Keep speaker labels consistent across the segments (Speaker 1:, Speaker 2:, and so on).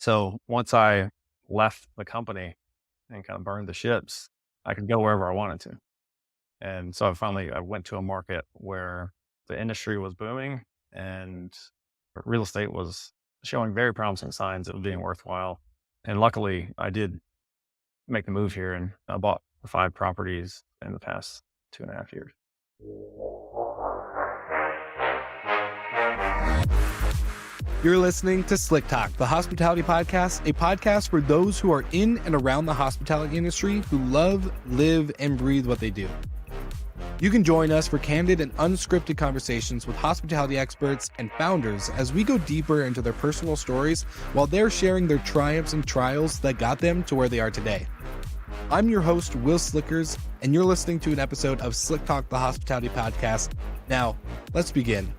Speaker 1: So once I left the company and kind of burned the ships, I could go wherever I wanted to. And so I went to a market where the industry was booming and real estate was showing very promising signs of being worthwhile. And luckily, I did make the move here and I bought 5 properties in the past 2.5 years.
Speaker 2: You're listening to Slick Talk, the hospitality podcast, a podcast for those who are in and around the hospitality industry who love, live, and breathe what they do. You can join us for candid and unscripted conversations with hospitality experts and founders as we go deeper into their personal stories while they're sharing their triumphs and trials that got them to where they are today. I'm your host, Will Slickers, and you're listening to an episode of Slick Talk, the hospitality podcast. Now, let's begin.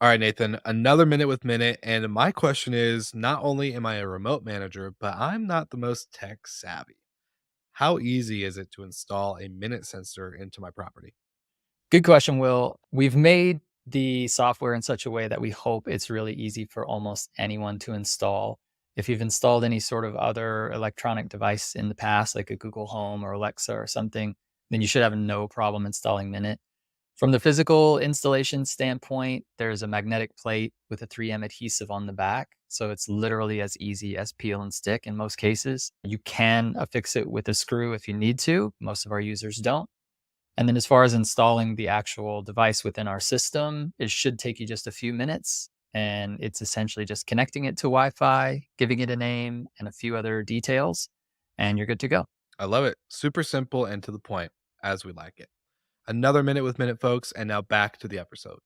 Speaker 2: All right, Nathan, another minute with Minute. And my question is, not only am I a remote manager, but I'm not the most tech savvy. How easy is it to install a minute sensor into my property?
Speaker 3: Good question, Will. We've made the software in such a way that we hope it's really easy for almost anyone to install. If you've installed any sort of other electronic device in the past, like a Google Home or Alexa or something, then you should have no problem installing Minute. From the physical installation standpoint, there's a magnetic plate with a 3M adhesive on the back. So it's literally as easy as peel and stick in most cases. You can affix it with a screw if you need to. Most of our users don't. And then as far as installing the actual device within our system, it should take you just a few minutes. And it's essentially just connecting it to Wi-Fi, giving it a name and a few other details, and you're good to go.
Speaker 2: I love it. Super simple and to the point, as we like it. Another minute with Minute, folks. And now back to the episode.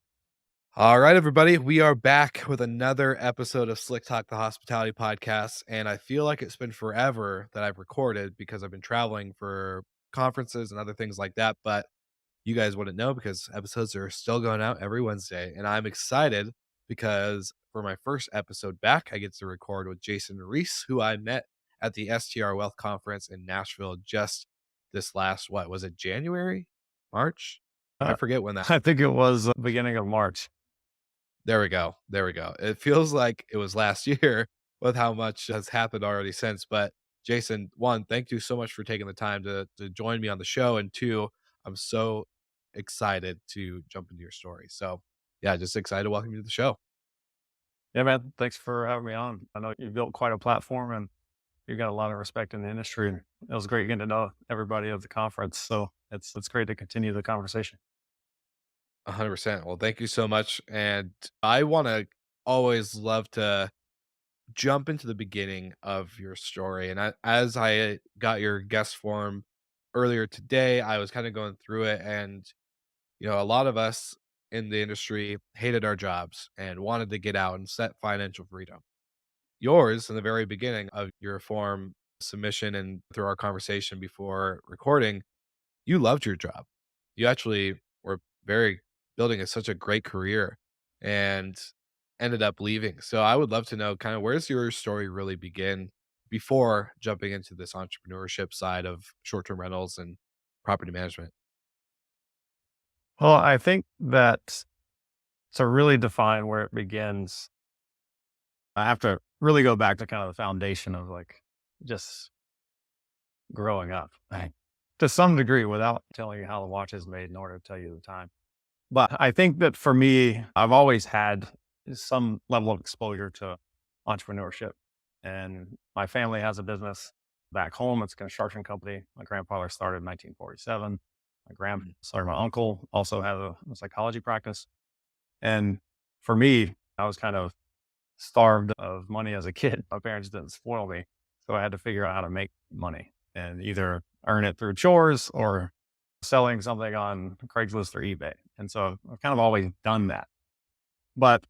Speaker 2: All right, everybody. We are back with another episode of Slick Talk, the hospitality podcast. And I feel like it's been forever that I've recorded because I've been traveling for conferences and other things like that. But you guys wouldn't know because episodes are still going out every Wednesday. And I'm excited because for my first episode back, I get to record with Jason Reece, who I met at the STR Wealth Conference in Nashville just this last, what was it, January? March? I
Speaker 1: Uh,
Speaker 2: forget when that.
Speaker 1: I think it was the beginning of March.
Speaker 2: There we go. There we go. It feels like it was last year with how much has happened already since. But Jason, one, thank you so much for taking the time to join me on the show. And two, I'm so excited to jump into your story. So yeah, just excited to welcome you to the show.
Speaker 1: Yeah, man. Thanks for having me on. I know you built quite a platform and you got a lot of respect in the industry. And it was great getting to know everybody at the conference. So it's great to continue the conversation.
Speaker 2: 100%. Well, thank you so much. And I want to always love to jump into the beginning of your story. And as I got your guest form earlier today, I was kind of going through it. And a lot of us in the industry hated our jobs and wanted to get out and set financial freedom. Yours, in the very beginning of your form submission and through our conversation before recording, you loved your job. You actually were very building such a great career and ended up leaving. So I would love to know kind of where's your story really begin before jumping into this entrepreneurship side of short-term rentals and property management.
Speaker 1: Well, I think that to really define where it begins, I have to really go back to kind of the foundation of like just growing up, right? To some degree without telling you how the watch is made in order to tell you the time. But I think that for me, I've always had some level of exposure to entrepreneurship. And my family has a business back home. It's a construction company. My grandfather started in 1947. My uncle also had a psychology practice. And for me, I was kind of starved of money as a kid. My parents didn't spoil me. So I had to figure out how to make money and either earn it through chores or selling something on Craigslist or eBay. And so I've kind of always done that. But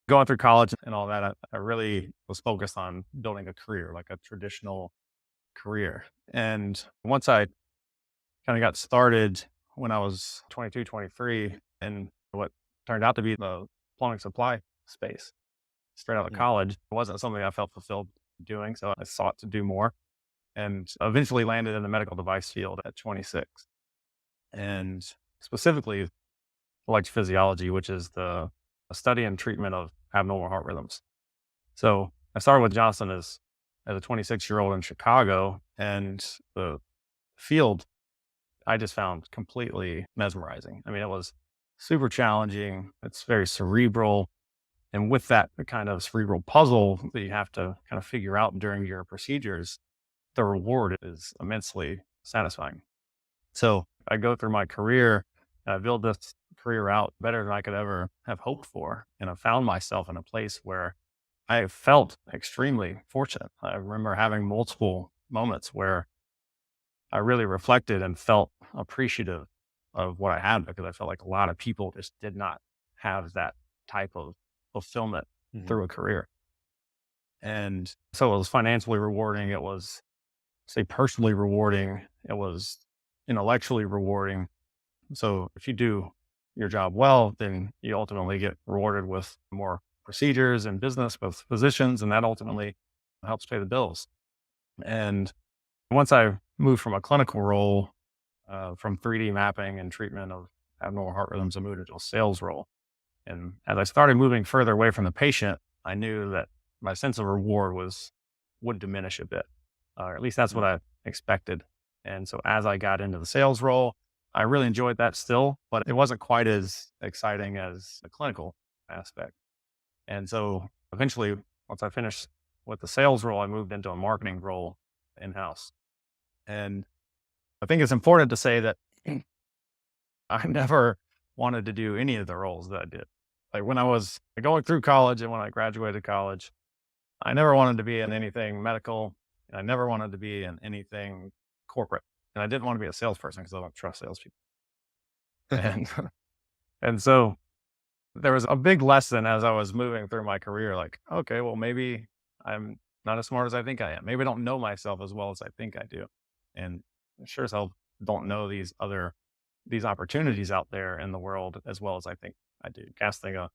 Speaker 1: going through college and all that, I really was focused on building a career, like a traditional career. And once I kind of got started when I was 22, 23, in what turned out to be the plumbing supply space straight out of
Speaker 2: Mm.
Speaker 1: college, it wasn't something I felt fulfilled doing. So I sought to do more. and eventually landed in the medical device field at 26. And specifically electrophysiology, which is the study and treatment of abnormal heart rhythms. So I started with Johnson as a 26-year-old in Chicago, and the field I just found completely mesmerizing. I mean, it was super challenging. It's very cerebral. And with that kind of cerebral puzzle that you have to kind of figure out during your procedures, the reward is immensely satisfying. So I go through my career, and I build this career out better than I could ever have hoped for. And I found myself in a place where I felt extremely fortunate. I remember having multiple moments where I really reflected and felt appreciative of what I had, because I felt like a lot of people just did not have that type of fulfillment
Speaker 2: Mhm.
Speaker 1: through a career. And so it was financially rewarding. It was, say, personally rewarding. It was intellectually rewarding. So if you do your job well, then you ultimately get rewarded with more procedures and business with physicians, and that ultimately helps pay the bills. And once I moved from a clinical role, from 3D mapping and treatment of abnormal heart rhythms, I moved into a sales role. And as I started moving further away from the patient, I knew that my sense of reward would diminish a bit, or at least that's what
Speaker 2: Mm.
Speaker 1: I expected. And so as I got into the sales role, I really enjoyed that still, but it wasn't quite as exciting as the clinical aspect. And so eventually, once I finished with the sales role, I moved into a marketing role in house. And I think it's important to say that I never wanted to do any of the roles that I did. Like when I was going through college and when I graduated college, I never wanted to be in anything medical. And I never wanted to be in anything corporate. And I didn't want to be a salesperson because I don't trust salespeople. And and so there was a big lesson as I was moving through my career, like, okay, well, maybe I'm not as smart as I think I am. Maybe I don't know myself as well as I think I do. And sure as hell don't know these opportunities out there in the world as well as I think I do. Casting a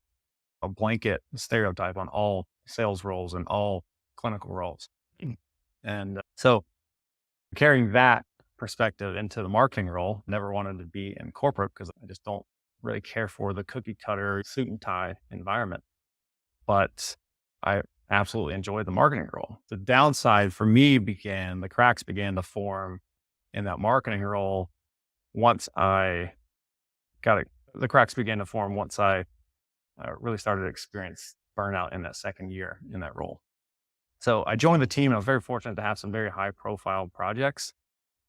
Speaker 1: blanket stereotype on all sales roles and all clinical roles. And so carrying that perspective into the marketing role, never wanted to be in corporate because I just don't really care for the cookie cutter suit and tie environment. But I absolutely enjoyed the marketing role. The downside for me the cracks began to form in that marketing role once I got it. The cracks began to form once I really started to experience burnout in that second year in that role. So I joined the team and I was very fortunate to have some very high profile projects.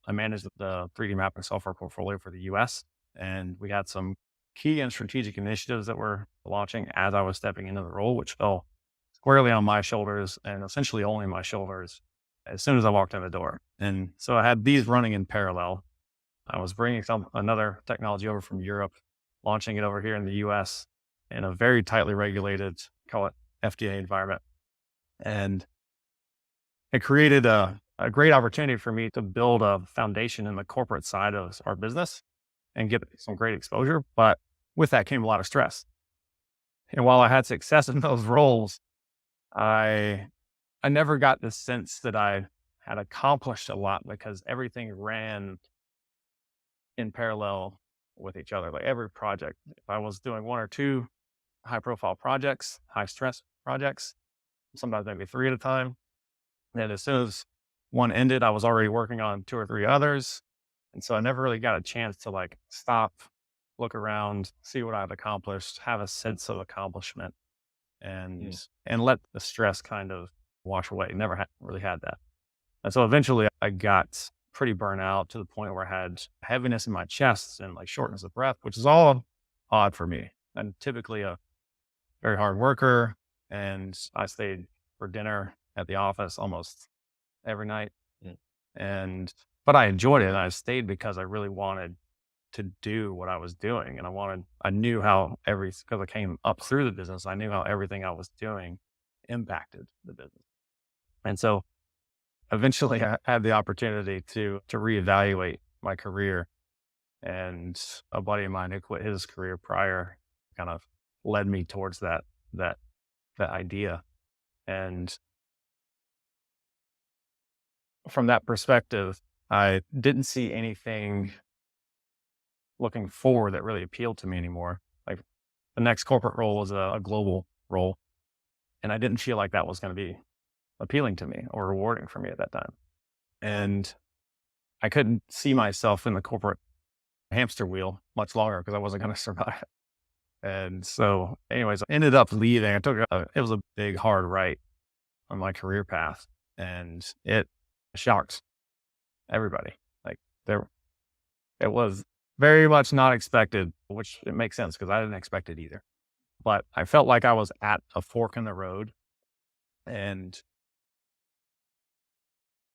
Speaker 1: I managed the 3D mapping software portfolio for the US, and we had some key and strategic initiatives that were launching as I was stepping into the role, which fell squarely on my shoulders and essentially only my shoulders as soon as I walked in the door. And so I had these running in parallel. I was bringing another technology over from Europe, launching it over here in the US in a very tightly regulated, call it FDA environment. And it created a great opportunity for me to build a foundation in the corporate side of our business and get some great exposure. But with that came a lot of stress. And while I had success in those roles, I I never got the sense that I had accomplished a lot because everything ran in parallel with each other. Like every project, if I was doing one or two high profile projects, high stress projects, sometimes maybe three at a time, and as soon as one ended, I was already working on two or three others. And so I never really got a chance to like stop, look around, see what I've accomplished, have a sense of accomplishment and
Speaker 2: Mm.
Speaker 1: and let the stress kind of wash away. Never really had that. And so eventually I got pretty burnt out to the point where I had heaviness in my chest and like shortness of breath, which is all odd for me. I'm typically a very hard worker and I stayed for dinner at the office almost every night.
Speaker 2: Mm.
Speaker 1: And but I enjoyed it. And I stayed because I really wanted to do what I was doing. And I knew how because I came up through the business, I knew how everything I was doing impacted the business. And so eventually I had the opportunity to reevaluate my career. And a buddy of mine who quit his career prior kind of led me towards that, that idea. And from that perspective, I didn't see anything looking forward that really appealed to me anymore. Like the next corporate role was a global role, and I didn't feel like that was going to be appealing to me or rewarding for me at that time. And I couldn't see myself in the corporate hamster wheel much longer because I wasn't going to survive. And so, anyways, I ended up leaving. It was a big, hard right on my career path, and it shocked everybody. Like there, it was very much not expected, which it makes sense because I didn't expect it either. But I felt like I was at a fork in the road, and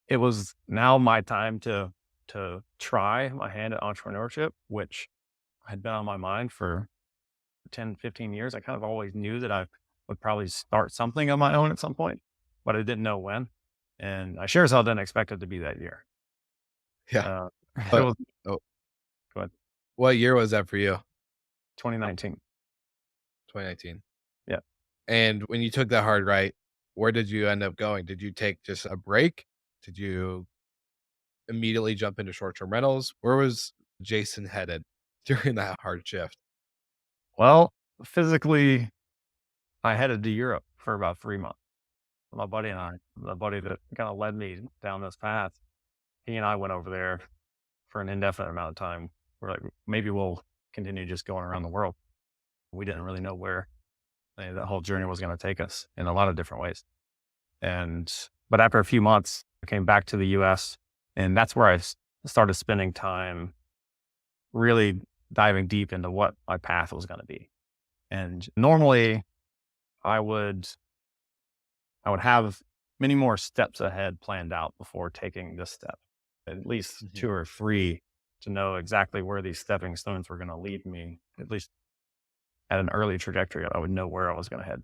Speaker 1: it was now my time to try my hand at entrepreneurship, which had been on my mind for 10, 15 years. I kind of always knew that I would probably start something on my own at some point, but I didn't know when. And I sure as hell didn't expect it to be that year.
Speaker 2: Yeah.
Speaker 1: Uh, it
Speaker 2: But
Speaker 1: was
Speaker 2: oh,
Speaker 1: go ahead,
Speaker 2: what year was that for you?
Speaker 1: 2019.
Speaker 2: 2019.
Speaker 1: Yeah.
Speaker 2: And when you took that hard right, where did you end up going? Did you take just a break? Did you immediately jump into short-term rentals? Where was Jason headed during that hard shift?
Speaker 1: Well, physically, I headed to Europe for about 3 months. My buddy and I, the buddy that kind of led me down this path, he and I went over there for an indefinite amount of time. We're like, maybe we'll continue just going around the world. We didn't really know where the whole journey was going to take us in a lot of different ways. But after a few months, I came back to the US, and that's where started spending time really diving deep into what my path was going to be. And normally I would, I would have many more steps ahead planned out before taking this step, at least
Speaker 2: Mhm.
Speaker 1: 2 or 3 to know exactly where these stepping stones were going to lead me, at least at an early trajectory. I would know where I was going to head.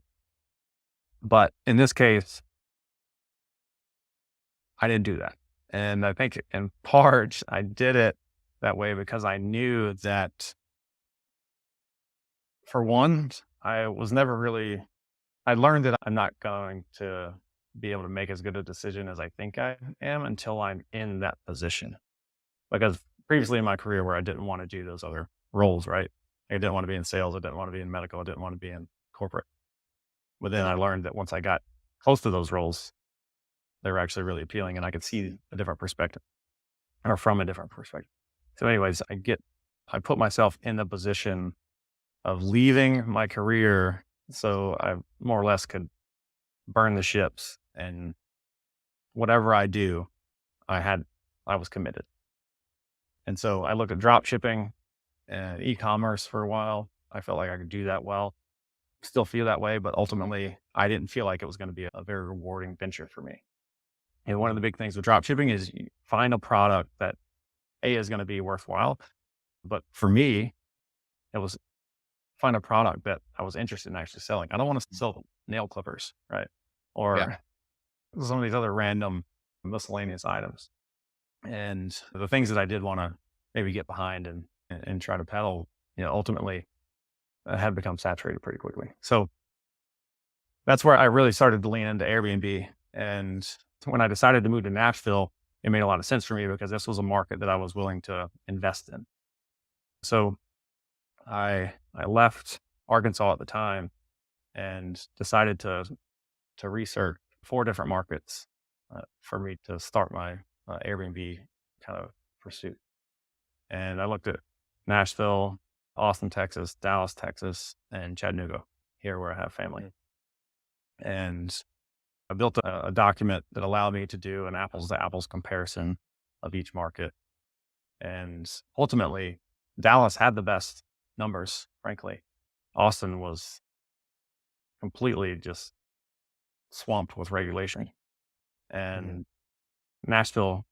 Speaker 1: But in this case, I didn't do that. And I think in part, I did it that way because I knew that, for one, I was never really, I learned that I'm not going to be able to make as good a decision as I think I am until I'm in that position. Because previously in my career where I didn't want to do those other roles, right? I didn't want to be in sales. I didn't want to be in medical. I didn't want to be in corporate. But then I learned that once I got close to those roles, they were actually really appealing and I could see a different perspective or from a different perspective. So anyways, I put myself in the position of leaving my career so I more or less could burn the ships, and whatever I do, I was committed. And so I looked at drop shipping and e-commerce for a while. I felt like I could do that well. Still feel that way, but ultimately I didn't feel like it was going to be a very rewarding venture for me. And one of the big things with drop shipping is you find a product that is going to be worthwhile. But for me, it was find a product that I was interested in actually selling. I don't want to sell nail clippers, right?
Speaker 2: Yeah.
Speaker 1: Or some of these other random miscellaneous items. And the things that I did want to maybe get behind and try to peddle, ultimately had become saturated pretty quickly. So that's where I really started to lean into Airbnb. And when I decided to move to Nashville, it made a lot of sense for me because this was a market that I was willing to invest in. So I left Arkansas at the time and decided to research 4 different markets for me to start my Airbnb kind of pursuit. And I looked at Nashville, Austin, Texas, Dallas, Texas, and Chattanooga, here where I have family. And I built a document that allowed me to do an apples to apples comparison of each market. And ultimately, Dallas had the best numbers, frankly. Austin was completely just swamped with regulation.
Speaker 2: Mhm.
Speaker 1: And Nashville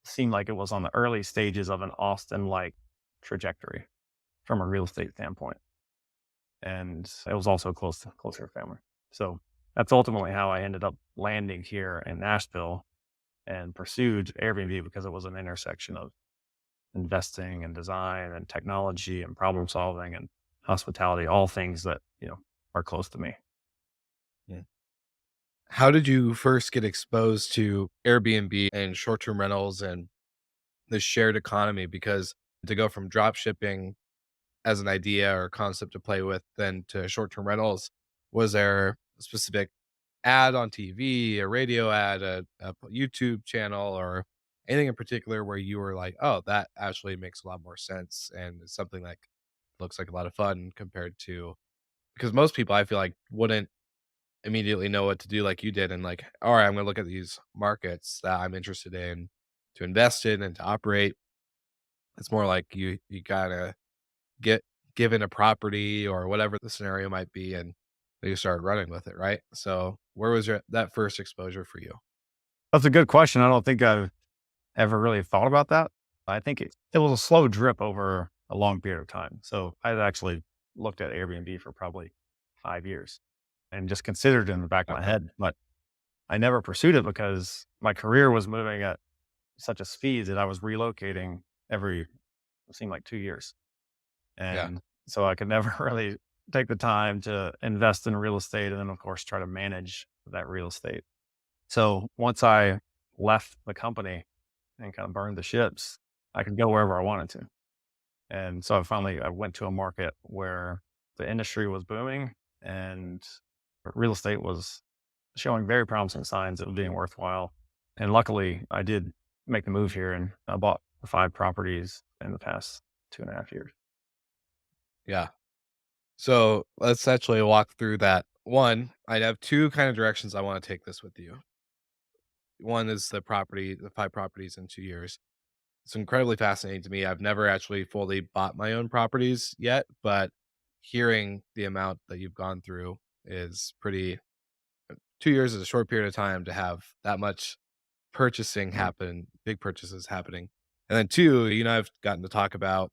Speaker 1: seemed like it was on the early stages of an Austin like trajectory from a real estate standpoint. And it was also closer to family. So that's ultimately how I ended up landing here in Nashville and pursued Airbnb because it was an intersection of investing and design and technology and problem solving and hospitality, all things that, are close to me.
Speaker 2: Yeah. How did you first get exposed to Airbnb and short-term rentals and the shared economy? Because to go from drop shipping as an idea or concept to play with then to short-term rentals, was there a specific ad on TV, a radio ad, a YouTube channel, or anything in particular where you were like, "Oh, that actually makes a lot more sense and it's something like looks like a lot of fun compared to," because most people I feel like wouldn't immediately know what to do like you did and like, "All right, I'm gonna look at these markets that I'm interested in to invest in and to operate." It's more like you gotta get given a property or whatever the scenario might be, and you start running with it, right? So, where was your that first exposure for you?
Speaker 1: That's a good question. I don't think I've ever really thought about that. I think it was a slow drip over a long period of time. So I had actually looked at Airbnb for probably 5 years and just considered it in the back of my
Speaker 2: Okay.
Speaker 1: head, but I never pursued it because my career was moving at such a speed that I was relocating every, it seemed like 2 years.
Speaker 2: Yeah.
Speaker 1: And so I could never really take the time to invest in real estate and then, of course, try to manage that real estate. So once I left the company and kind of burned the ships, I could go wherever I wanted to. And so I went to a market where the industry was booming and real estate was showing very promising signs of being worthwhile. And luckily, I did make the move here and I bought 5 properties in the past 2.5 years.
Speaker 2: Yeah. So, let's actually walk through that. One, I'd have 2 kind of directions I wanna take this with you. One is the 5 properties in 2 years. It's incredibly fascinating to me. I've never actually fully bought my own properties yet, but hearing the amount that you've gone through is pretty 2 years is a short period of time to have that much purchasing
Speaker 1: Mhm.
Speaker 2: happen, big purchases happening. And then 2, I've gotten to talk about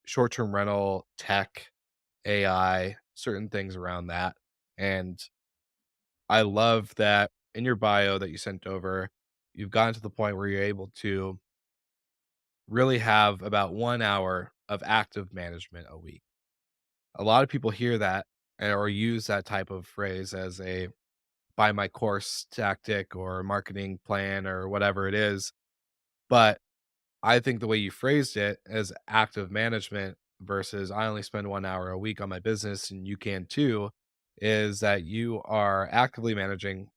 Speaker 2: short-term rental, tech, AI, certain things around that. And I love that in your bio that you sent over, you've gotten to the point where you're able to really have about 1 hour of active management a week. A lot of people hear that or use that type of phrase as a buy my course tactic or marketing plan or whatever it is. But I think the way you phrased it as active management versus I only spend 1 hour a week on my business and you can too, is that you are actively managing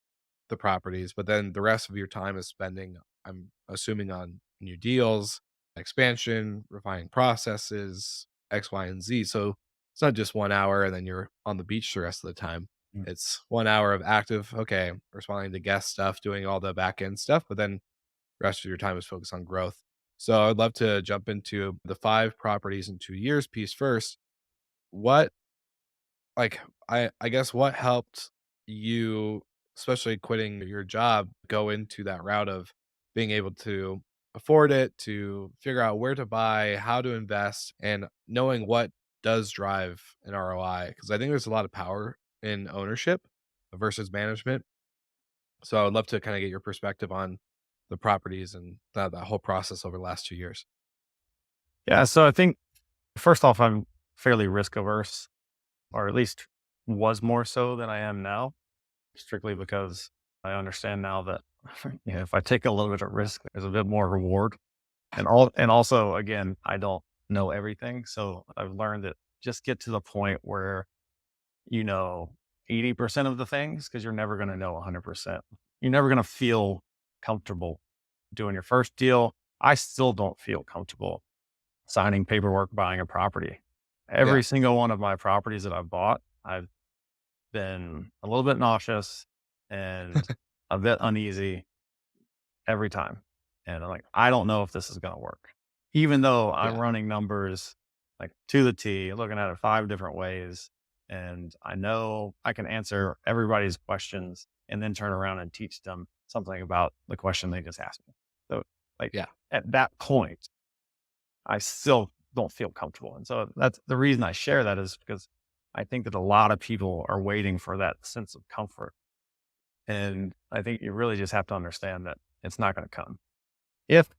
Speaker 2: the properties, but then the rest of your time is spending, I'm assuming, on new deals, expansion, refining processes, X, Y, and Z. So it's not just 1 hour and then you're on the beach the rest of the time.
Speaker 1: Mm.
Speaker 2: It's 1 hour of active, okay, responding to guest stuff, doing all the back end stuff, but then the rest of your time is focused on growth. So I'd love to jump into the 5 properties in 2 years piece first. What like, I guess what helped you, especially quitting your job, go into that route of being able to afford it, to figure out where to buy, how to invest, and knowing what does drive an ROI? Because I think there's a lot of power in ownership versus management. So I would love to kinda get your perspective on the properties and that whole process over the last 2 years.
Speaker 1: Yeah. So I think first off, I'm fairly risk averse, or at least was more so than I am now, strictly because I understand now that if I take a little bit of risk, there's a bit more reward. And also again, I don't know everything. So I've learned that just get to the point where you know 80% of the things because you're never going to know 100%. You're never going to feel comfortable doing your first deal. I still don't feel comfortable signing paperwork, buying a property.
Speaker 2: Yeah,
Speaker 1: Every single one of my properties that I've bought, I've been a little bit nauseous and a bit uneasy every time. And I'm like, I don't know if this is going to work. Even though I'm
Speaker 2: yeah,
Speaker 1: running numbers like to the T, looking at it 5 different ways, and I know I can answer everybody's questions and then turn around and teach them something about the question they just asked me. So, like,
Speaker 2: yeah,
Speaker 1: at that point, I still don't feel comfortable. And so that's the reason I share that is because I think that a lot of people are waiting for that sense of comfort. And I think you really just have to understand that it's not going to come. If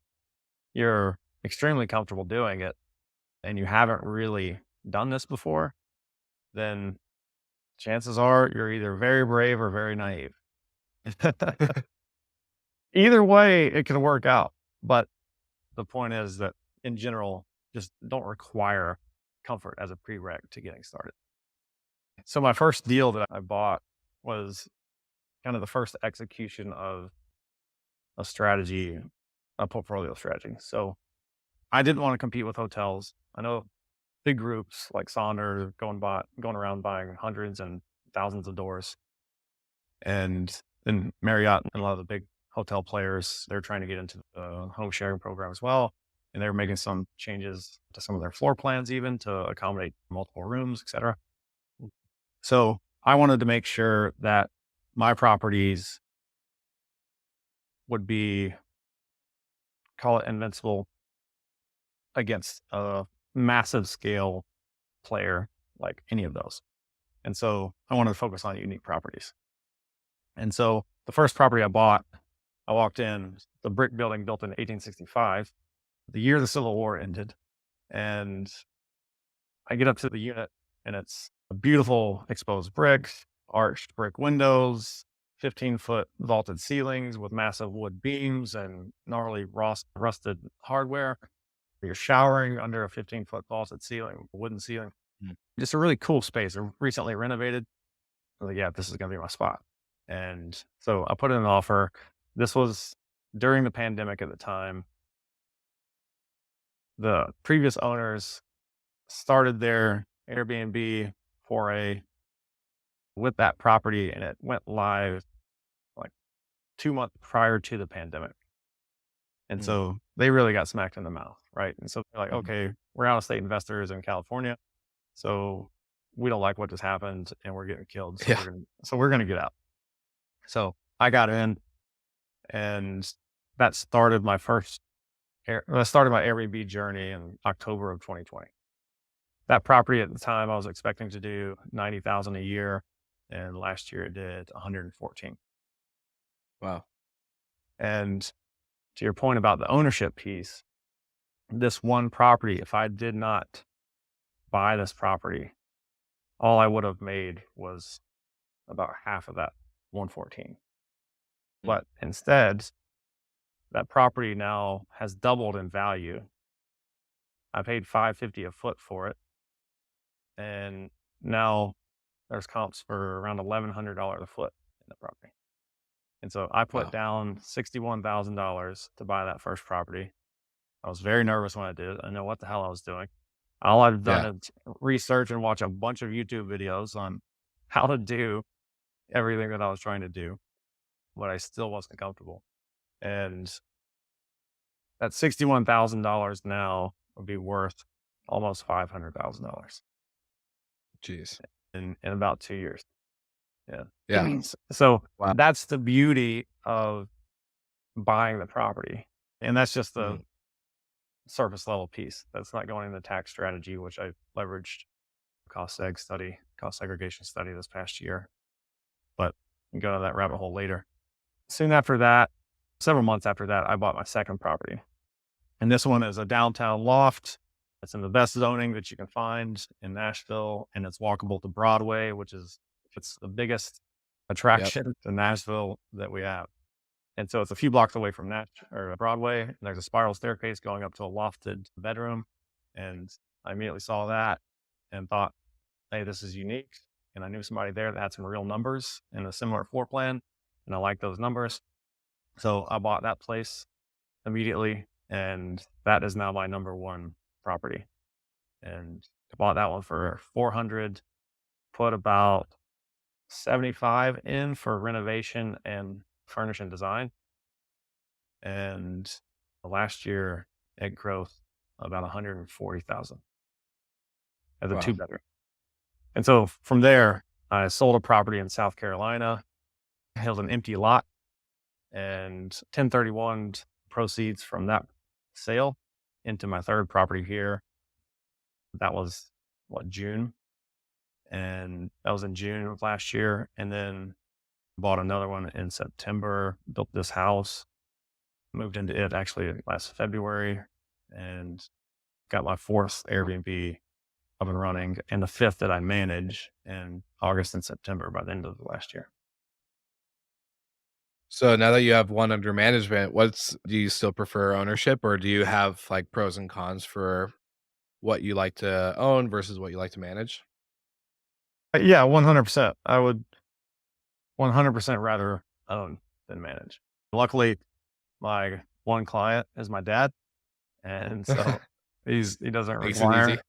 Speaker 1: you're extremely comfortable doing it and you haven't really done this before, then chances are you're either very brave or very naive. Either way, it can work out. But the point is that in general, just don't require comfort as a prereq to getting started. So my first deal that I bought was kind of the first execution of a strategy, a portfolio strategy. So I didn't want to compete with hotels. I know big groups like Sonder going around buying hundreds and thousands of doors, and then Marriott and a lot of the big hotel players, they're trying to get into the home sharing program as well. And they're making some changes to some of their floor plans, even to accommodate multiple rooms, et cetera. So I wanted to make sure that my properties would be, call it invincible against a massive scale player like any of those. And so I wanted to focus on unique properties. And so the first property I bought, I walked in, the brick building built in 1865, the year the Civil War ended. And I get up to the unit and it's a beautiful exposed brick, arched brick windows, 15-foot vaulted ceilings with massive wood beams and gnarly rusted hardware. You're showering under a 15-foot vaulted ceiling, wooden ceiling. Just a really cool space. Recently renovated. I was like, yeah, this is going to be my spot. And so I put in an offer. This was during the pandemic at the time. The previous owners started their Airbnb foray with that property and it went live like 2 months prior to the pandemic. And
Speaker 2: Mm,
Speaker 1: so they really got smacked in the mouth. Right. And so they're like,
Speaker 2: mhm.
Speaker 1: okay, we're out of state investors in California. So we don't like what just happened and we're getting killed. So
Speaker 2: Yeah.
Speaker 1: we're gonna get out. So I got in and that started my Airbnb journey in October of 2020. That property at the time I was expecting to do 90,000 a year, and last year it did 114.
Speaker 2: Wow.
Speaker 1: And to your point about the ownership piece, this one property, if I did not buy this property, all I would have made was about half of that 114.
Speaker 2: Mm,
Speaker 1: But instead, that property now has doubled in value. I paid 550 a foot for it, and now there's comps for around $1,100 a foot in the property. And so I put
Speaker 2: wow.
Speaker 1: down $61,000 to buy that first property. I was very nervous when I did it. I know what the hell I was doing. All I've done
Speaker 2: Yeah.
Speaker 1: is research and watch a bunch of YouTube videos on how to do everything that I was trying to do, but I still wasn't comfortable. And that $61,000 now would be worth almost $500,000
Speaker 2: Jeez.
Speaker 1: in about 2 years. Yeah.
Speaker 2: Yeah.
Speaker 1: So
Speaker 2: Wow.
Speaker 1: that's the beauty of buying the property. And that's just the
Speaker 2: Mhm.
Speaker 1: surface level piece. That's not going into tax strategy, which I leveraged cost segregation study this past year. But we can go to that rabbit hole later. Soon after that, several months after that, I bought my second property. And this one is a downtown loft. It's in the best zoning that you can find in Nashville, and it's walkable to Broadway, it's the biggest
Speaker 2: Yep.
Speaker 1: attraction to Nashville that we have. And so it's a few blocks away from Broadway. And there's a spiral staircase going up to a lofted bedroom. And I immediately saw that and thought, hey, this is unique. And I knew somebody there that had some real numbers in a similar floor plan. And I like those numbers. So I bought that place immediately. And that is now my number one property. And I bought that one for 400, put about 75 in for renovation and furnish and design. And last year it growth about 140,000 as a
Speaker 2: Wow.
Speaker 1: 2 bedroom. And so from there, I sold a property in South Carolina, held an empty lot, and 1031 proceeds from that sale into my third property here. That was June. And that was in June of last year. And then bought another one in September, built this house, moved into it actually last February, and got my fourth Airbnb up and running, and the fifth that I manage in August and September by the end of the last year.
Speaker 2: So now that you have one under management, do you still prefer ownership, or do you have like pros and cons for what you like to own versus what you like to manage?
Speaker 1: Yeah, 100%. I would 100% rather own than manage. Luckily, my one client is my dad, and so he doesn't
Speaker 2: Makes it
Speaker 1: require
Speaker 2: easy.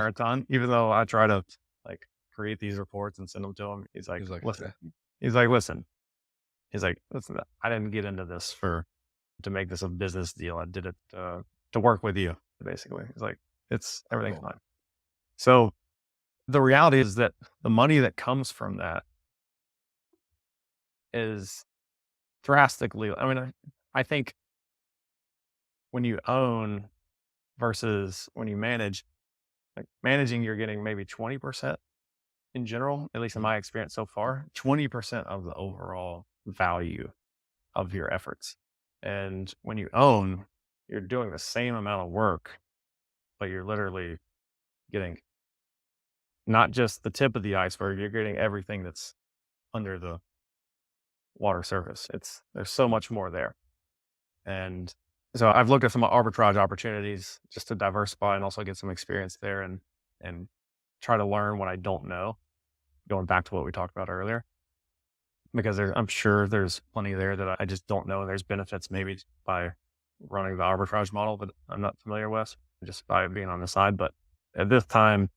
Speaker 1: a ton. Even though I try to like create these reports and send them to him,
Speaker 2: He's like,
Speaker 1: listen. He's like, listen. He's like, listen. I didn't get into this for to make this a business deal. I did it to work with you, basically. He's like, it's everything's
Speaker 2: cool.
Speaker 1: fine. So the reality is that the money that comes from that is drastically. I mean, I think when you own versus when you manage, like managing, you're getting maybe 20% in general, at least in
Speaker 2: Mhm.
Speaker 1: my experience so far, 20% of the overall value of your efforts. And when you own, you're doing the same amount of work, but you're literally getting not just the tip of the iceberg, you're getting everything that's under the water surface. There's so much more there. And so I've looked at some arbitrage opportunities just to diversify and also get some experience there and try to learn what I don't know, going back to what we talked about earlier. Because I'm sure there's plenty there that I just don't know. And there's benefits maybe by running the arbitrage model that I'm not familiar with, just by being on the side. But at this time,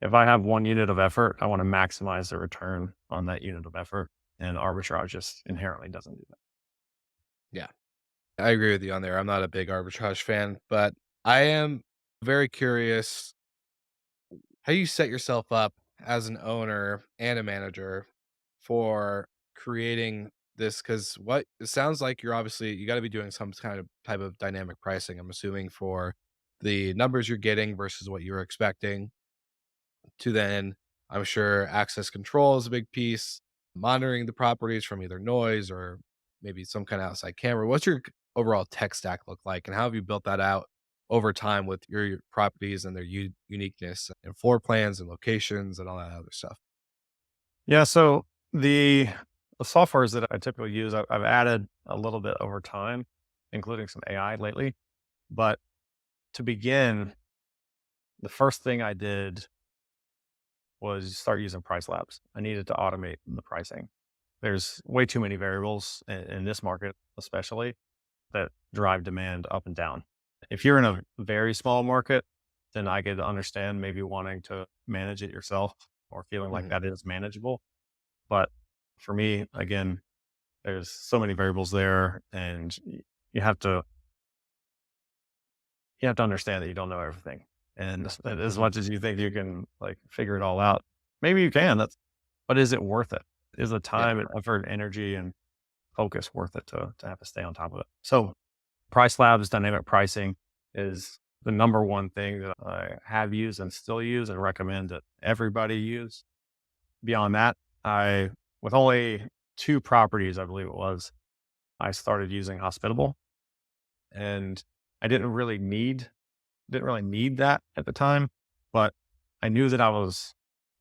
Speaker 1: if I have one unit of effort, I want to maximize the return on that unit of effort. And arbitrage just inherently doesn't do that.
Speaker 2: Yeah, I agree with you on there. I'm not a big arbitrage fan, but I am very curious how you set yourself up as an owner and a manager for creating this, because what it sounds like, you got to be doing some kind of type of dynamic pricing, I'm assuming, for the numbers you're getting versus what you were expecting. To then, I'm sure access control is a big piece, monitoring the properties from either noise or maybe some kind of outside camera. What's your overall tech stack look like, and how have you built that out over time with your properties and their uniqueness and floor plans and locations and all that other stuff?
Speaker 1: Yeah. So the softwares that I typically use, I've added a little bit over time, including some AI lately. But to begin, the first thing I did was start using price labs. I needed to automate the pricing. There's way too many variables in this market, especially that drive demand up and down. If you're in a very small market, then I could understand maybe wanting to manage it yourself or feeling like
Speaker 2: Mhm.
Speaker 1: that is manageable. But for me, again, there's so many variables there, and you have to understand that you don't know everything. And as
Speaker 2: Mhm.
Speaker 1: much as you think you can like figure it all out, maybe you can. But is it worth it? Is the
Speaker 2: Yeah.
Speaker 1: time and effort, energy, and focus worth it to have to stay on top of it? So Price Labs dynamic pricing is the number one thing that I have used and still use and recommend that everybody use. Beyond that, with only 2 properties, I believe it was, I started using Hospitable, and I didn't really need that at the time, but I knew that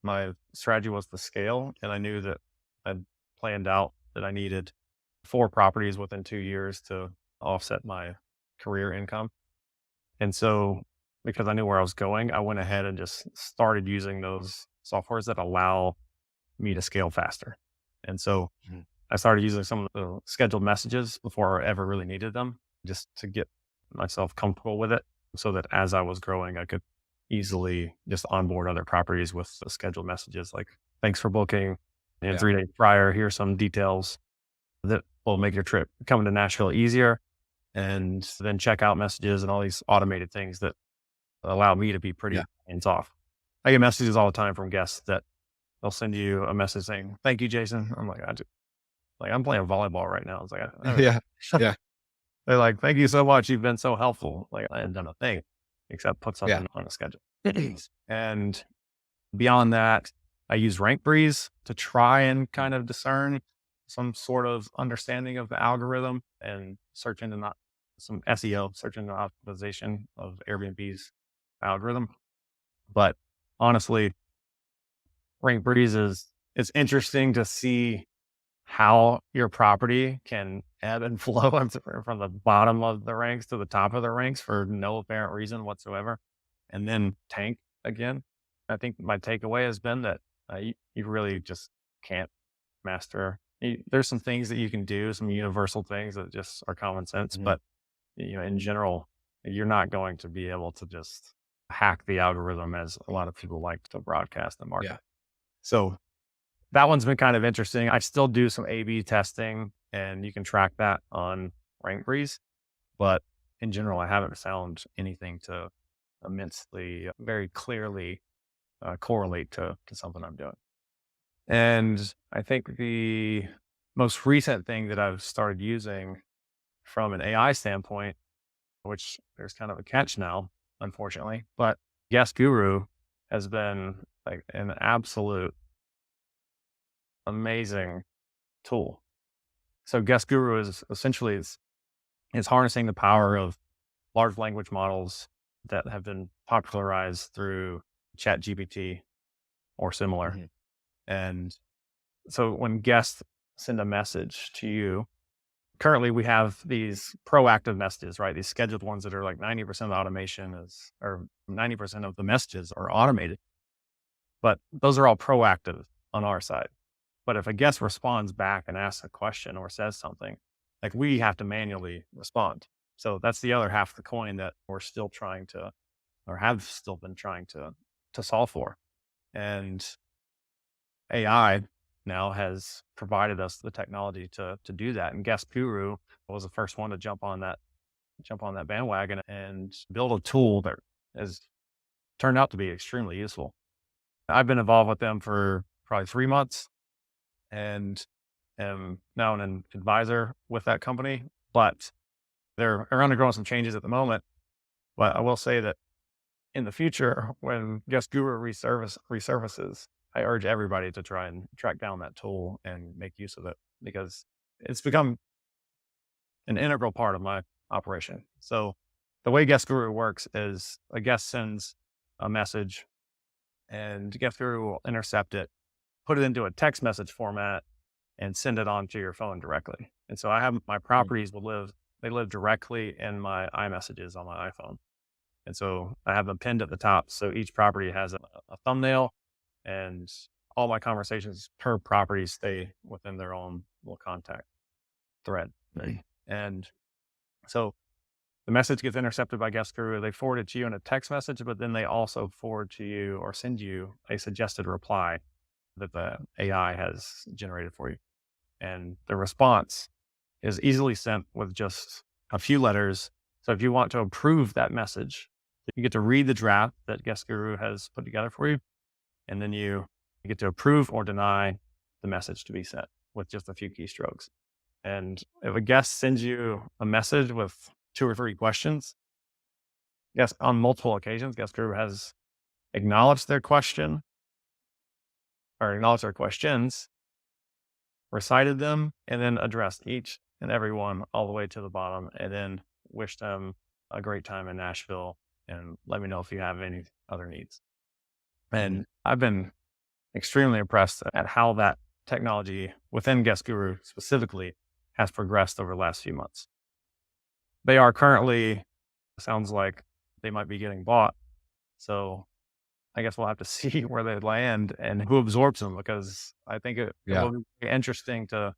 Speaker 1: my strategy was to scale, and I knew that I'd planned out that I needed 4 properties within 2 years to offset my career income. And so, because I knew where I was going, I went ahead and just started using those softwares that allow me to scale faster. And so
Speaker 2: Mhm.
Speaker 1: I started using some of the scheduled messages before I ever really needed them, just to get myself comfortable with it so that as I was growing, I could easily just onboard other properties with the scheduled messages like, thanks for booking. And
Speaker 2: Yeah.
Speaker 1: 3 days prior, here's some details that will make your trip coming to Nashville easier. And then checkout messages and all these automated things that allow me to be
Speaker 2: Yeah.
Speaker 1: pretty hands off. I get messages all the time from guests that they'll send you a message saying, thank you, Jason. I'm like, I'm playing volleyball right now. It's like,
Speaker 2: Yeah. Yeah.
Speaker 1: they're like, thank you so much. You've been so helpful. Like, I hadn't done a thing except put
Speaker 2: Yeah.
Speaker 1: something on a schedule. And beyond that, I use Rank Breeze to try and
Speaker 2: Mm.
Speaker 1: kind of discern some sort of understanding of the algorithm and search into not some SEO, search engine optimization of Airbnb's algorithm. But honestly, Rank Breeze it's interesting to see how your property can ebb and flow from the bottom of the ranks to the top of the ranks for no apparent reason whatsoever, and then tank again. I think my takeaway has been that you really just can't master. There's some things that you can do, some universal things that just are common sense,
Speaker 2: Mhm.
Speaker 1: but in general, you're not going to be able to just hack the algorithm as a lot of people like to broadcast and
Speaker 2: Yeah.
Speaker 1: market. So that one's been kind of interesting. I still do some A/B testing, and you can track that on RankBreeze, but in general, I haven't found anything to immensely, very clearly correlate to something I'm doing. And I think the most recent thing that I've started using from an AI standpoint, which there's kind of a catch now, unfortunately, but Guest Guru has been like an absolute amazing tool. So Guest Guru is essentially is harnessing the power of large language models that have been popularized through ChatGPT or similar.
Speaker 2: Mhm.
Speaker 1: And so when guests send a message to you, currently we have these proactive messages, right? These scheduled ones that are like 90% of the automation is, or 90% of the messages are automated, but those are all proactive on our side. But if a guest responds back and asks a question or says something, like we have to manually respond. So that's the other half of the coin that we're still trying to, or have still been trying to solve for. And AI now has provided us the technology to do that. And Guest Guru was the first one to jump on that bandwagon and build a tool that has turned out to be extremely useful. I've been involved with them for probably 3 months and am now an advisor with that company, but they're undergoing some changes at the moment. But I will say that in the future, when Guest Guru resurfaces, I urge everybody to try and track down that tool and make use of it because it's become an integral part of my operation. So the way Guest Guru works is a guest sends a message and Guest Guru will intercept it, put it into a text message format, and send it onto your phone directly. And so I have my
Speaker 2: Mhm.
Speaker 1: properties they live directly in my iMessages on my iPhone. And so I have them pinned at the top. So each property has a thumbnail and all my conversations per property stay within their own little contact thread. Right. And so the message gets intercepted by Guest Guru. They forward it to you in a text message, but then they also forward to you or send you a suggested reply that the AI has generated for you. And the response is easily sent with just a few letters. So if you want to approve that message, you get to read the draft that Guest Guru has put together for you, and then you get to approve or deny the message to be sent with just a few keystrokes. And if a guest sends you a message with 2 or 3 questions, yes, on multiple occasions, Guest Guru has acknowledged their question or acknowledged their questions, recited them, and then addressed each and every one all the way to the bottom, and then wished them a great time in Nashville and let me know if you have any other needs.
Speaker 2: Mhm.
Speaker 1: And I've been extremely impressed at how that technology within Guest Guru specifically has progressed over the last few months. They are currently, sounds like they might be getting bought. So I guess we'll have to see where they land and who absorbs them because I think it
Speaker 2: Yeah.
Speaker 1: will be very interesting to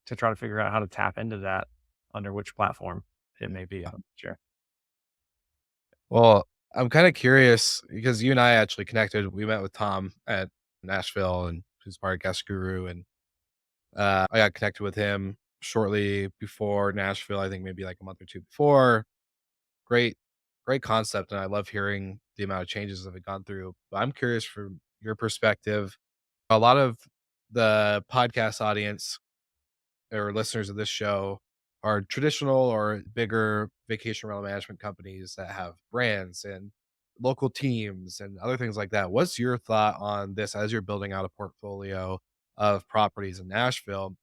Speaker 1: try to figure out how to tap into that under which platform it may be. I'm sure.
Speaker 2: Well, I'm kind of curious because you and I actually connected. We met with Tom at Nashville and who's part of Guest Guru. And I got connected with him shortly before Nashville, I think maybe like a month or two before. Great, great concept. And I love hearing the amount of changes that have gone through. But I'm curious from your perspective, a lot of the podcast audience or listeners of this show are traditional or bigger vacation rental management companies that have brands and local teams and other things like that. What's your thought on this as you're building out a portfolio of properties in Nashville?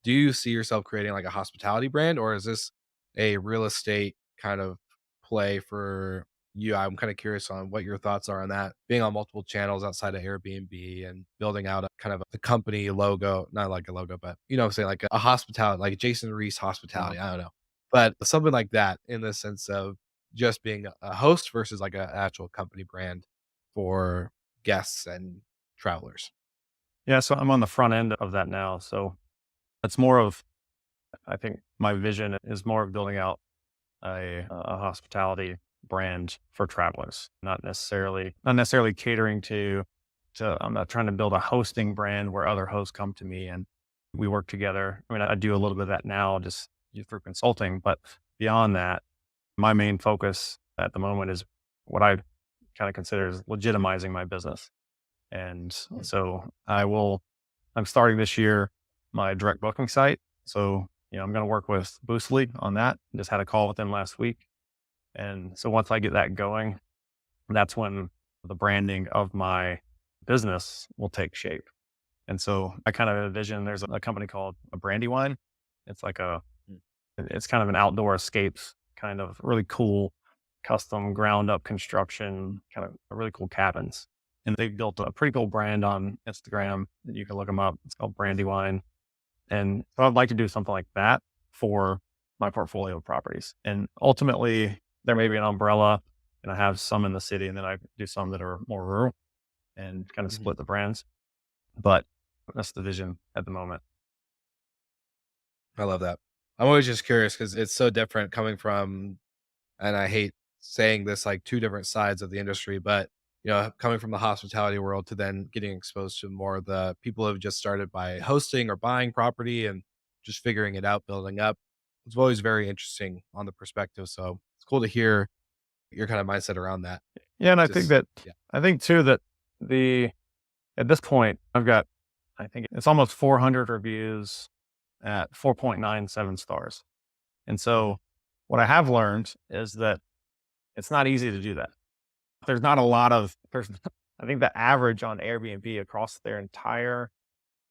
Speaker 2: Do you see yourself creating like a hospitality brand, or is this a real estate kind of play for you? I'm kind of curious on what your thoughts are on that, being on multiple channels outside of Airbnb and building out a kind of a company logo, not like a logo, but you know what I'm saying, like a hospitality, like Jason Reece
Speaker 1: Uh,
Speaker 2: hospitality. I don't know. But something like that in the sense of just being a host versus like an actual company brand for guests and travelers.
Speaker 1: yeah, so I'm on the front end of that now. So it's more of, I think my vision is more of building out a hospitality brand for travelers, not necessarily catering to. I'm not trying to build a hosting brand where other hosts come to me and we work together. I mean, I do a little bit of that now just through consulting, but beyond that, my main focus at the moment is what I kind of consider is legitimizing my business. And so I'm starting this year my direct booking site. So, I'm going to work with Boostly on that. Just had a call with them last week. And so once I get that going, that's when the branding of my business will take shape. And so I kind of envision there's a company called a Brandywine. It's like
Speaker 2: Mm.
Speaker 1: it's kind of an outdoor escapes kind of really cool custom ground up construction, kind of really cool cabins. And they've built a pretty cool brand on Instagram that you can look them up. It's called Brandywine. And so I'd like to do something like that for my portfolio of properties. And ultimately, there may be an umbrella, and I have some in the city, and then I do some that are more rural and kind of
Speaker 2: Mhm.
Speaker 1: split the brands. But that's the vision at the moment.
Speaker 2: I love that. I'm always just curious because it's so different coming from, and I hate saying this, like, 2 different sides of the industry, but, coming from the hospitality world to then getting exposed to more of the people who have just started by hosting or buying property and just figuring it out, building up. It's always very interesting on the perspective, so it's cool to hear your kind of mindset around that.
Speaker 1: Yeah, and
Speaker 2: Just yeah.
Speaker 1: I think too that the at this point I think it's almost 400 reviews at 4.97 stars. And
Speaker 2: Mhm,
Speaker 1: so what I have learned is that it's not easy to do that. There's not a lot of there's I think the average on Airbnb across their entire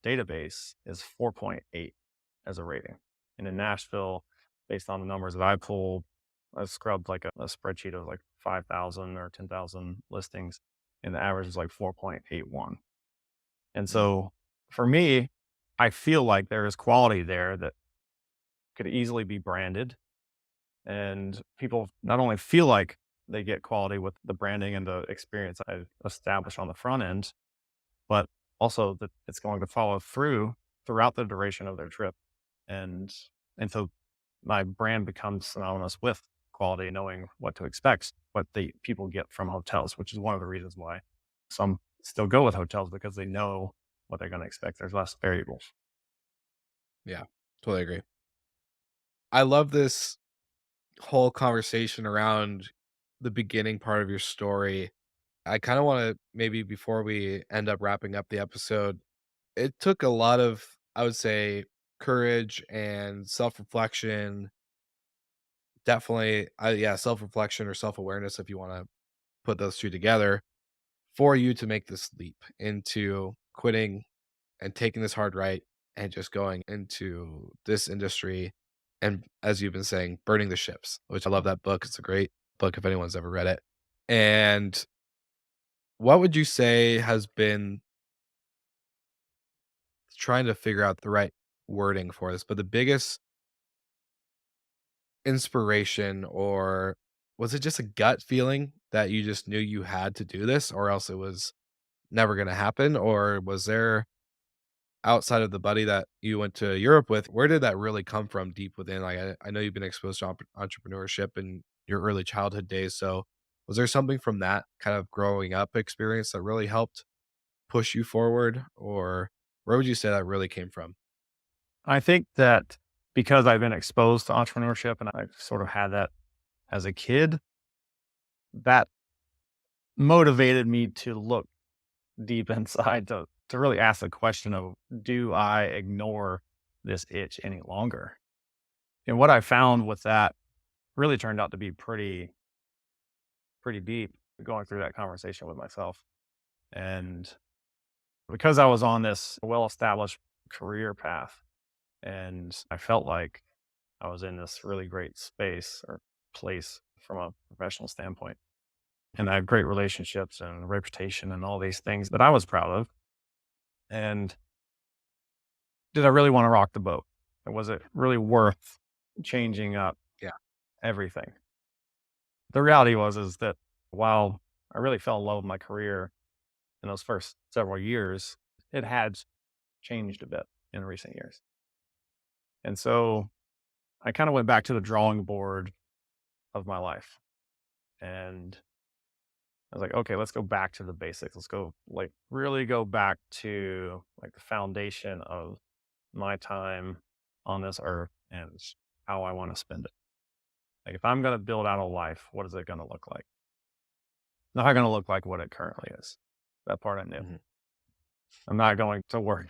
Speaker 1: database is 4.8 as a rating. And in Nashville, based on the numbers that I pulled, I scrubbed like a spreadsheet of like 5,000 or 10,000 listings, and the average is like 4.81. And
Speaker 2: mm,
Speaker 1: so for me, I feel like there is quality there that could easily be branded, and people not only feel like they get quality with the branding and the experience I establish on the front end, but also that it's going to follow through throughout the duration of their trip. And so my brand becomes synonymous with quality, knowing what to expect, what the people get from hotels, which is one of the reasons why some still go with hotels because they know what they're going to expect. There's less variables.
Speaker 2: yeah, totally agree. I love this whole conversation around the beginning part of your story. I kinda wanna maybe before we end up wrapping up the episode, it took a lot of, I would say, courage and self-reflection, definitely, yeah, self-reflection or self-awareness if you wanna put those 2 together, for you to make this leap into quitting and taking this hard right and just going into this industry and, as you've been saying, burning the ships, which I love that book. It's a great book if anyone's ever read it. And what would you say has been, trying to figure out the right wording for this, but the biggest inspiration, or was it just a gut feeling that you just knew you had to do this or else it was never going to happen? Or was there, outside of the buddy that you went to Europe with, where did that really come from deep within? Like, I know you've been exposed to entrepreneurship in your early childhood days. So, was there something from that kind of growing up experience that really helped push you forward? Or where would you say that really came from?
Speaker 1: I think that because I've been exposed to entrepreneurship and I've sort of had that as a kid, that motivated me to look deep inside to really ask the question of, do I ignore this itch any longer? And what I found with that really turned out to be pretty deep going through that conversation with myself. And because I was on this well-established career path and I felt like I was in this really great space or place from a professional standpoint, and I had great relationships and reputation and all these things that I was proud of. And did I really want to rock the boat? And was it really worth changing up
Speaker 2: Yeah.
Speaker 1: everything? The reality was is that while I really fell in love with my career in those first several years, it had changed a bit in recent years. And so I kind of went back to the drawing board of my life. And I was like, okay, let's go back to the basics. Let's go like really go back to like the foundation of my time on this earth and how I want to spend it. Like if I'm going to build out a life, what is it going to look like? Not going to look like what it currently is. That part I knew.
Speaker 2: Mhm.
Speaker 1: I'm not going to work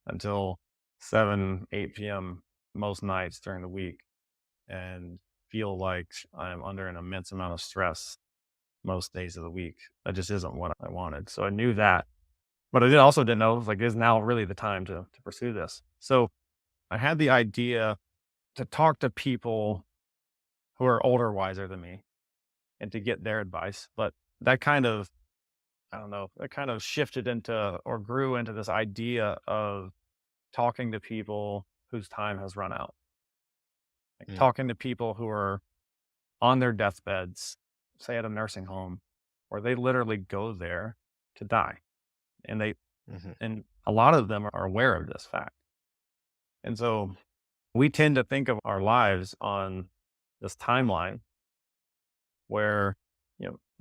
Speaker 1: until 7, 8 p.m. most nights during the week and feel like I'm under an immense amount of stress most days of the week. That just isn't what I wanted. So I knew that. But I also didn't know, like, is now really the time to pursue this? So I had the idea to talk to people who are older, wiser than me and to get their advice. But that kind of, I don't know, that kind of shifted into or grew into this idea of talking to people whose time has run out, like
Speaker 2: Mm.
Speaker 1: talking to people who are on their deathbeds, say at a nursing home, where they literally go there to die. And
Speaker 2: Mhm.
Speaker 1: and a lot of them are aware of this fact. And so we tend to think of our lives on this timeline where,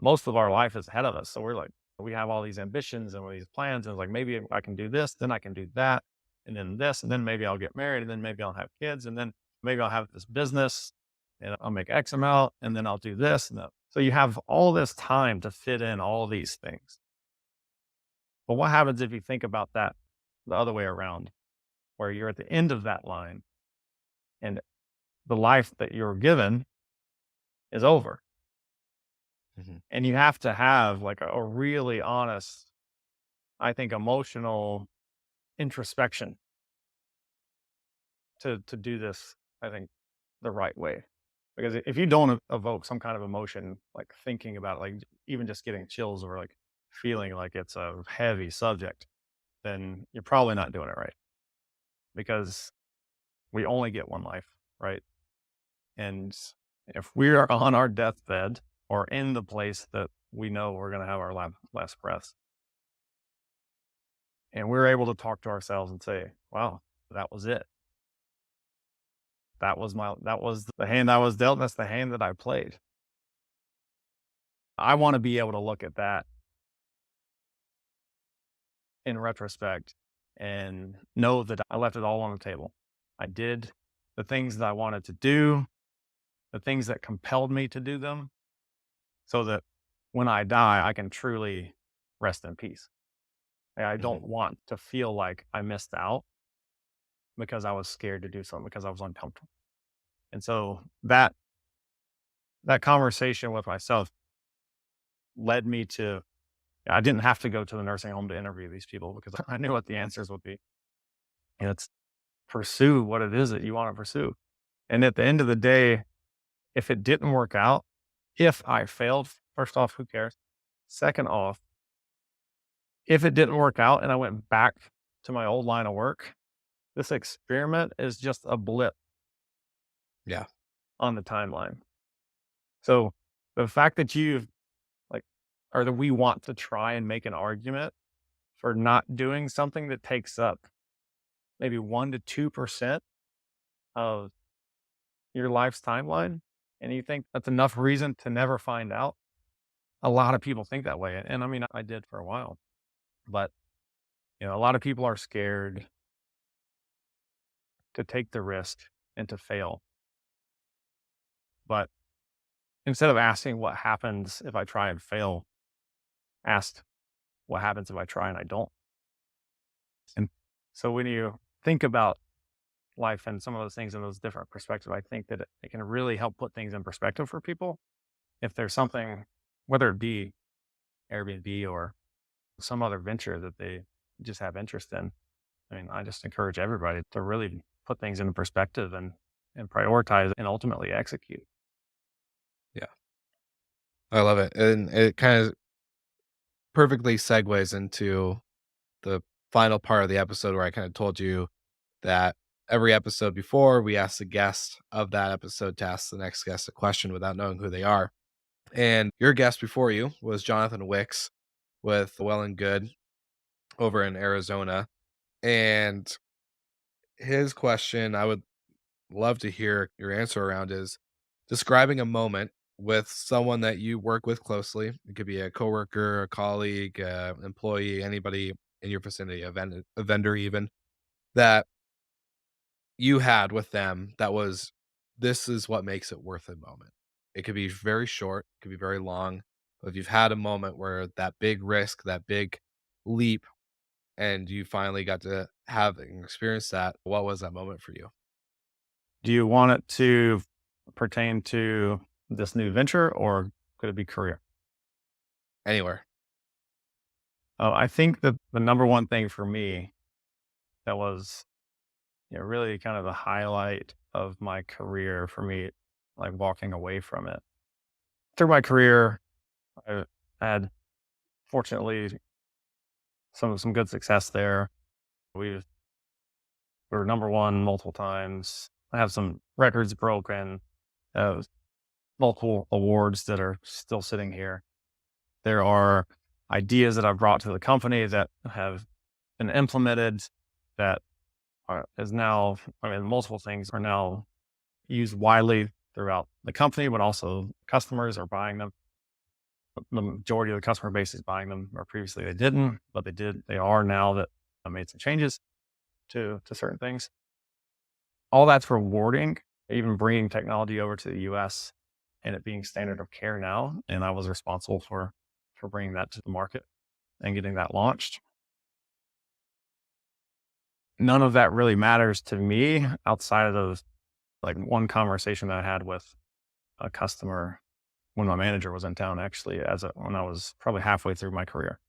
Speaker 1: most of our life is ahead of us. So we're like, we have all these ambitions and all these plans. And it's like, maybe I can do this, then I can do that, and then this, and then maybe I'll get married, and then maybe I'll have kids, and then maybe I'll have this business and I'll make X amount, and then I'll do this and that. So you have all this time to fit in all these things. But what happens if you think about that the other way around, where you're at the end of that line and the life that you're given is over?
Speaker 2: Mhm.
Speaker 1: And you have to have like a really honest, I think, emotional introspection to do this, I think, the right way. Because if you don't evoke some kind of emotion, like thinking about it, like even just getting chills or like feeling like it's a heavy subject, then you're probably not doing it right. Because we only get one life, right? And if we are on our deathbed or in the place that we know we're going to have our last breaths, and we're able to talk to ourselves and say, wow, that was it. That was the hand I was dealt. That's the hand that I played. I want to be able to look at that in retrospect and know that I left it all on the table. I did the things that I wanted to do, the things that compelled me to do them, so that when I die, I can truly rest in peace. I
Speaker 2: Mhm.
Speaker 1: don't want to feel like I missed out because I was scared to do something because I was uncomfortable. And so that conversation with myself led me to I didn't have to go to the nursing home to interview these people because I knew what the answers would be. And it's pursue what it is that you want to pursue. And at the end of the day, if it didn't work out, if I failed, first off, who cares? Second off, if it didn't work out and I went back to my old line of work, this experiment is just a blip
Speaker 2: Yeah.
Speaker 1: on the timeline. So the fact that like, or that we want to try and make an argument for not doing something that takes up maybe 1 to 2% of your life's timeline, and you think that's enough reason to never find out. A lot of people think that way. And I mean, I did for a while, but a lot of people are scared to take the risk and to fail. But instead of asking what happens if I try and fail, ask what happens if I try and I don't. And so when you think about life and some of those things in those different perspectives, I think that it can really help put things in perspective for people. If there's something, whether it be Airbnb or some other venture that they just have interest in, I mean, I just encourage everybody to really put things into perspective and prioritize and ultimately execute.
Speaker 2: Yeah. I love it. And it kind of perfectly segues into the final part of the episode where I kind of told you that every episode before we ask the guest of that episode to ask the next guest a question without knowing who they are. And your guest before you was Jonathan Wicks with Well and Good over in Arizona. And his question, I would love to hear your answer around, is describing a moment with someone that you work with closely. It could be a coworker, a colleague, employee, anybody in your vicinity, a vendor even, that you had with them that was, this is what makes it worth a moment. It could be very short, it could be very long, but if you've had a moment where that big risk, that big leap, and you finally got to have and experience that, what was that moment for you?
Speaker 1: Do you want it to pertain to this new venture or could it be career?
Speaker 2: Anywhere.
Speaker 1: I think that the number one thing for me that was, really kind of the highlight of my career for me, like walking away from it. Through my career, I had fortunately some good success there. We were number one multiple times. I have some records broken, uh, multiple awards that are still sitting here. There are ideas that I've brought to the company that have been implemented that is now, multiple things are now used widely throughout the company, but also customers are buying them. The majority of the customer base is buying them, or previously they didn't, but they did. They are now that I made some changes to certain things. All that's rewarding. Even bringing technology over to the U.S. and it being standard of care now, and I was responsible for bringing that to the market and getting that launched. None of that really matters to me outside of those, like one conversation that I had with a customer when my manager was in town, actually, when I was probably halfway through my career.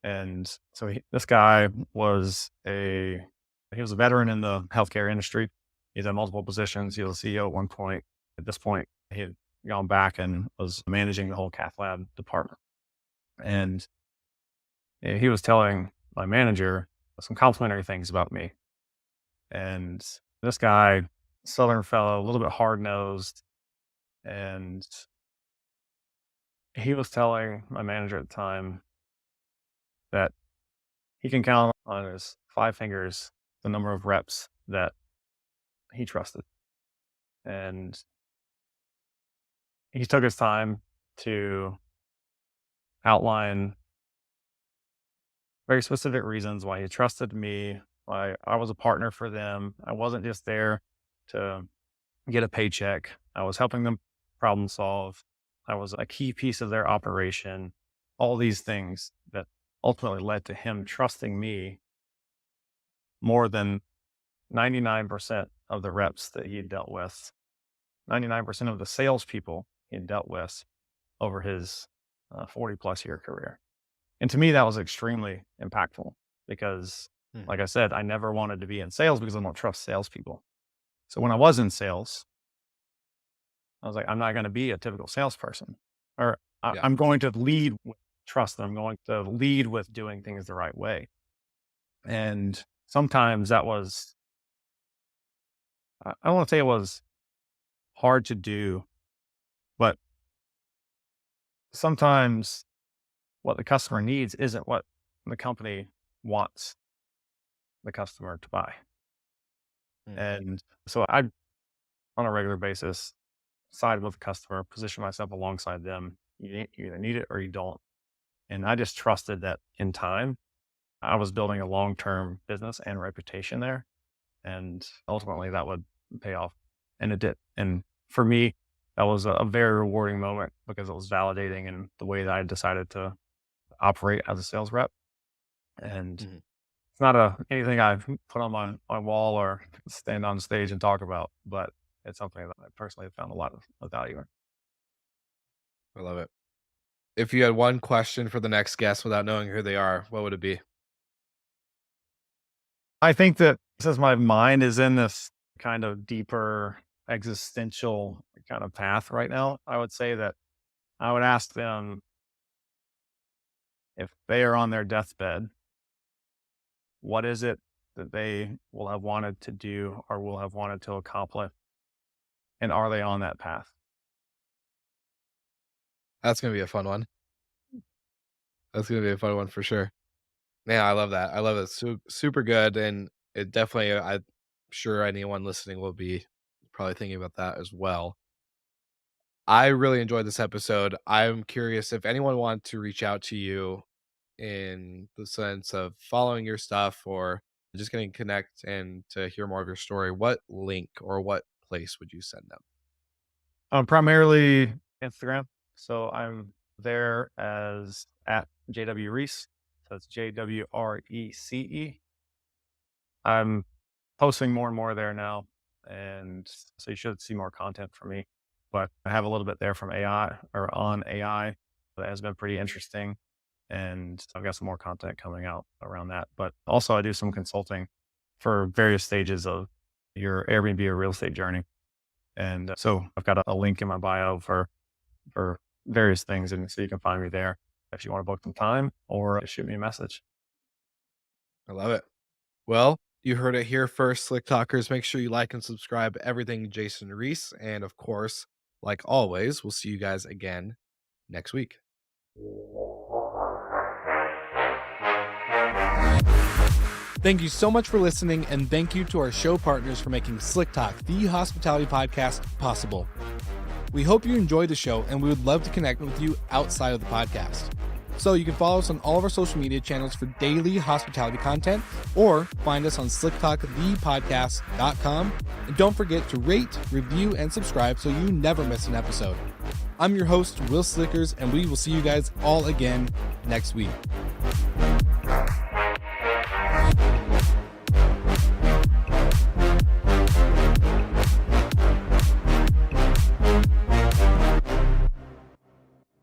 Speaker 1: And so this guy he was a veteran in the healthcare industry. He's had multiple positions. He was a CEO at one point. At this point, he had gone back and was managing the whole cath lab department. And he was telling my manager some complimentary things about me. And this guy, Southern fellow, a little bit hard nosed, and he was telling my manager at the time that he can count on his five fingers the number of reps that he trusted. And he took his time to outline very specific reasons why he trusted me, why I was a partner for them. I wasn't just there to get a paycheck. I was helping them problem solve. I was a key piece of their operation. All these things that ultimately led to him trusting me more than 99% of the reps that he had dealt with, 99% of the salespeople he had dealt with over his 40 plus year career. And to me, that was extremely impactful because,
Speaker 2: Mhm.
Speaker 1: like I said, I never wanted to be in sales because I don't trust salespeople. So when I was in sales, I was like, I'm not going to be a typical salesperson, or
Speaker 2: Yeah.
Speaker 1: I'm going to lead with trust. I'm going to lead with doing things the right way. And sometimes that was, I don't want to say it was hard to do, but sometimes what the customer needs isn't what the company wants the customer to buy.
Speaker 2: Mm.
Speaker 1: And so I, on a regular basis, side with the customer, position myself alongside them. You either need it or you don't. And I just trusted that in time, I was building a long term business and reputation there. And ultimately that would pay off. And it did. And for me, that was a very rewarding moment because it was validating in the way that I decided to operate as a sales rep. And
Speaker 2: Mhm.
Speaker 1: it's not anything I put on my wall or stand on stage and talk about, but it's something that I personally have found a lot of value in.
Speaker 2: I love it. If you had one question for the next guest without knowing who they are, what would it be?
Speaker 1: I think that since my mind is in this kind of deeper existential kind of path right now, I would say that I would ask them if they are on their deathbed, what is it that they will have wanted to do or will have wanted to accomplish, and are they on that path?
Speaker 2: That's gonna be a fun one. That's gonna be a fun one for sure. Yeah, I love that. I love it. Super good, and it definitely. I'm sure anyone listening will be probably thinking about that as well. I really enjoyed this episode. I'm curious if anyone wants to reach out to you in the sense of following your stuff or just getting connect and to hear more of your story. What link or what place would you send them?
Speaker 1: Primarily Instagram. So I'm there as at JW Reece. So it's JWRECE. I'm posting more and more there now. And so you should see more content from me. But I have a little bit there from AI or on AI that has been pretty interesting. And I've got some more content coming out around that. But also, I do some consulting for various stages of your Airbnb or real estate journey. And so I've got a link in my bio for various things. And so you can find me there if you want to book some time or shoot me a message.
Speaker 2: I love it. Well, you heard it here first, Slick Talkers. Make sure you like and subscribe everything Jason Reece. And of course, like always, we'll see you guys again next week. Thank you so much for listening, and thank you to our show partners for making Slick Talk, the hospitality podcast, possible. We hope you enjoyed the show, and we would love to connect with you outside of the podcast. So you can follow us on all of our social media channels for daily hospitality content, or find us on slicktalkthepodcast.com. And don't forget to rate, review, and subscribe so you never miss an episode. I'm your host, Will Slickers, and we will see you guys all again next week.